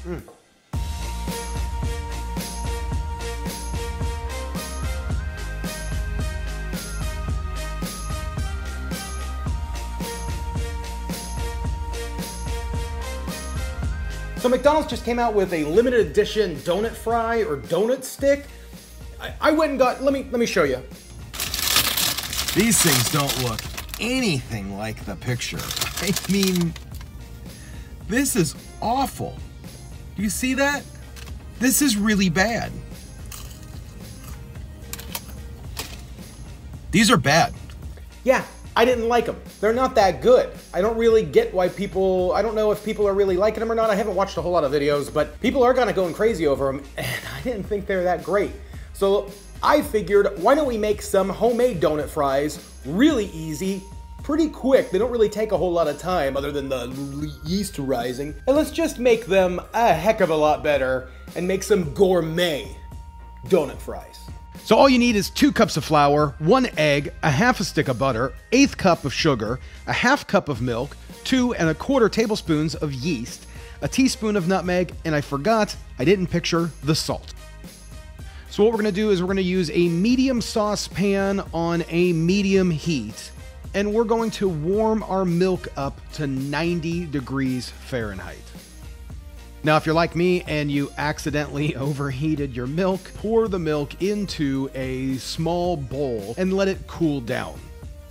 So McDonald's just came out with a limited edition donut fry or donut stick. I went and got, let me show you. These things don't look anything like the picture. I mean, this is awful. Do you see that? This is really bad. These are bad. Yeah, I didn't like them. They're not that good. I don't really get why I don't know if people are really liking them or not. I haven't watched a whole lot of videos, but people are kind of going crazy over them, and I didn't think they're that great. So I figured, why don't we make some homemade donut fries really easy, pretty quick. They don't really take a whole lot of time other than the yeast rising. And let's just make them a heck of a lot better and make some gourmet donut fries. So all you need is 2 cups of flour, 1 egg, a half a stick of butter, 1/8 cup of sugar, a half cup of milk, 2 1/4 tablespoons of yeast, a teaspoon of nutmeg, and I forgot, I didn't picture the salt. So what we're gonna do is we're gonna use a medium saucepan on a medium heat, and we're going to warm our milk up to 90 degrees Fahrenheit. Now, if you're like me and you accidentally overheated your milk, pour the milk into a small bowl and let it cool down.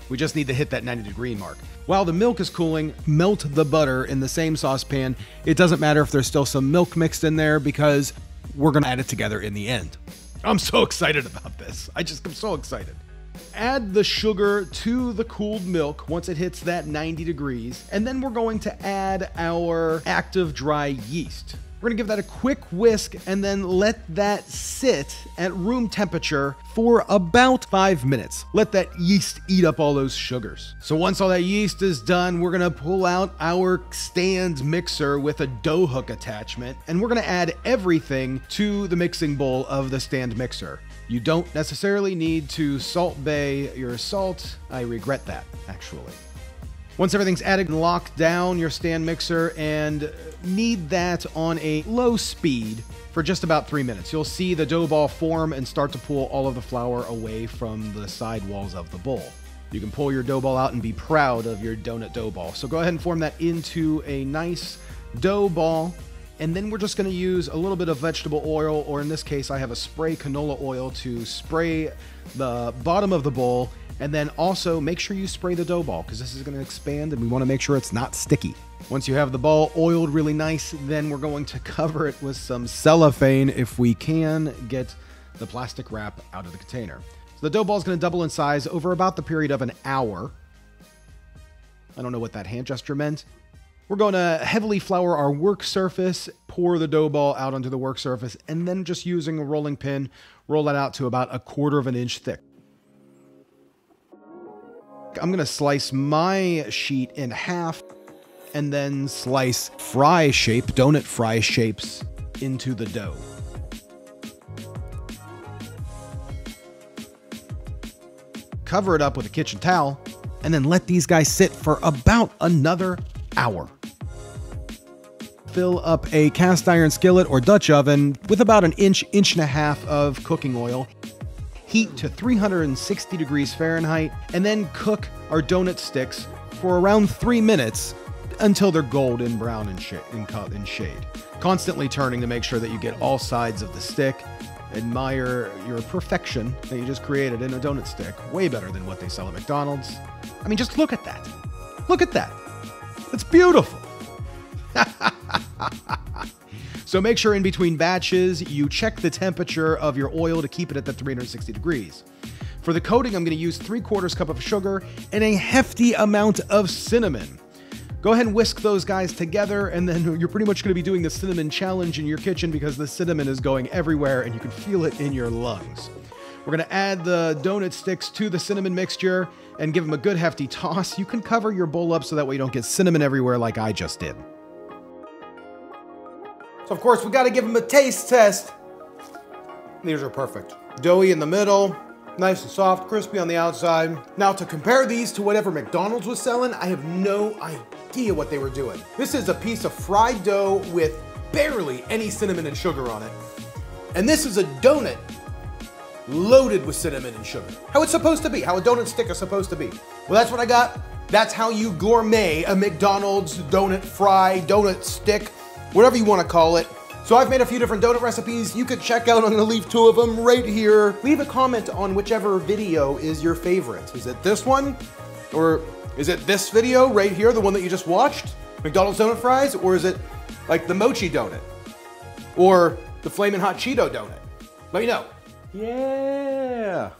We just need to hit that 90-degree mark. While the milk is cooling, melt the butter in the same saucepan. It doesn't matter if there's still some milk mixed in there because we're gonna add it together in the end. I'm so excited about this. I'm so excited. Add the sugar to the cooled milk once it hits that 90 degrees, and then we're going to add our active dry yeast. We're gonna give that a quick whisk and then let that sit at room temperature for about 5 minutes. Let that yeast eat up all those sugars. So once all that yeast is done, we're gonna pull out our stand mixer with a dough hook attachment, and we're gonna add everything to the mixing bowl of the stand mixer. You don't necessarily need to salt bay your salt. I regret that, actually. Once everything's added, lock down your stand mixer and knead that on a low speed for just about 3 minutes. You'll see the dough ball form and start to pull all of the flour away from the side walls of the bowl. You can pull your dough ball out and be proud of your donut dough ball. So go ahead and form that into a nice dough ball. And then we're just going to use a little bit of vegetable oil, or in this case, I have a spray canola oil to spray the bottom of the bowl. And then also make sure you spray the dough ball because this is going to expand and we want to make sure it's not sticky. Once you have the ball oiled really nice, then we're going to cover it with some cellophane if we can get the plastic wrap out of the container. So the dough ball is going to double in size over about the period of an hour. I don't know what that hand gesture meant. We're going to heavily flour our work surface, pour the dough ball out onto the work surface, and then just using a rolling pin, roll it out to about 1/4 inch thick. I'm going to slice my sheet in half and then slice donut fry shapes into the dough. Cover it up with a kitchen towel and then let these guys sit for about another hour. Fill up a cast iron skillet or Dutch oven with about an inch and a half of cooking oil. Heat to 360 degrees Fahrenheit, and then cook our donut sticks for around 3 minutes until they're golden brown in shade. Constantly turning to make sure that you get all sides of the stick. Admire your perfection that you just created in a donut stick. Way better than what they sell at McDonald's. I mean, just look at that. Look at that. It's beautiful. So make sure in between batches, you check the temperature of your oil to keep it at the 360 degrees. For the coating, I'm going to use 3/4 cup of sugar and a hefty amount of cinnamon. Go ahead and whisk those guys together, and then you're pretty much going to be doing the cinnamon challenge in your kitchen because the cinnamon is going everywhere and you can feel it in your lungs. We're going to add the donut sticks to the cinnamon mixture and give them a good hefty toss. You can cover your bowl up so that way you don't get cinnamon everywhere like I just did. So of course we got to give them a taste test. These are perfect. Doughy in the middle, nice and soft, crispy on the outside. Now to compare these to whatever McDonald's was selling, I have no idea what they were doing. This is a piece of fried dough with barely any cinnamon and sugar on it. And this is a donut loaded with cinnamon and sugar. How it's supposed to be, how a donut stick is supposed to be. Well, that's what I got. That's how you gourmet a McDonald's donut fry, donut stick, whatever you want to call it. So I've made a few different donut recipes. You could check out, I'm gonna leave 2 of them right here. Leave a comment on whichever video is your favorite. Is it this one? Or is it this video right here, the one that you just watched? McDonald's donut fries? Or is it like the mochi donut? Or the Flamin' Hot Cheeto donut? Let me know. Yeah.